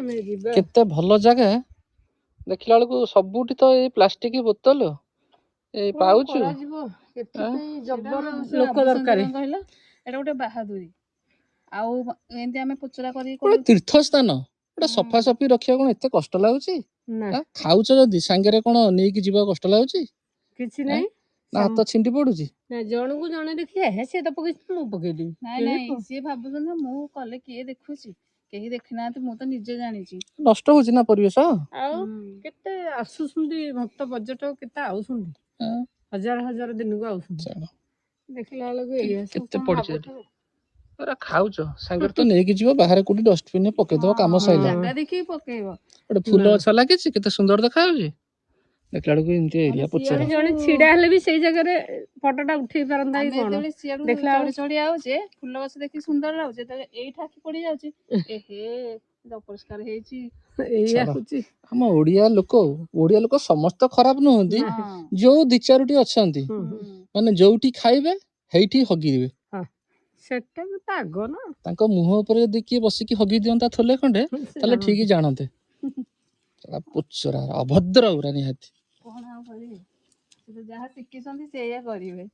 केते भल जगह देखला बेलू सबुठी तो ये प्लास्टिक बोतल ए पाउच लोक दरकार कहला एटा गोटे बाहादुरी आउ एंती आमे पचरा करी तीर्थ स्थान गोटे सफा सफी रखिया कोन एते कष्ट लागुची खाउछ जदी सांगरे कोन नेकी जीवा कष्ट लागुची किछि नै ना हाथ छिंटी पडुची ना जणकु जणे देखिए हे से त पकई मु पकेली नै नै से भाबुछन मु कले के देखुची केही देखिना मु तो निजे जानिची नष्ट होची ना परिवेश आउ केते आसुसुंदी भक्त पर्यटक केते आउसुंदी हजार हजार दिन को आउसुंदी देखला लगे केते पडुची अरे खाउछ सांगरे तो नेकी जीवा बाहर कोडी डस्टबिन में पके दो काम सइला जगह देखि पकेइबो ओटे फूल अच्छा लागिची केते सुंदर देखाउची देखला को इनते एरिया पचरा जणे छिडा हले भी सेई जगह रे फोटोटा उठेई परंदा ही कोन देखला चढ़ी आउचे फूल गछ देखि सुंदर लाउचे त एई ठाकी पड़ी जाउची एहे अपरिष्कार हेची एया होची हम ओडिया लोक समस्त खराब न होंदी जो दि चारोटी अछंती माने जोठी खाइबे हेठी हगिबे सेटा त आगो ना तांको मुह ऊपर जदी की बसी की हगी दियंता थले खंडे तले ठीक जानते पुचरा अभद्र उरा निहाती कोन आ करी जहा सिक्की संती सेया करिवे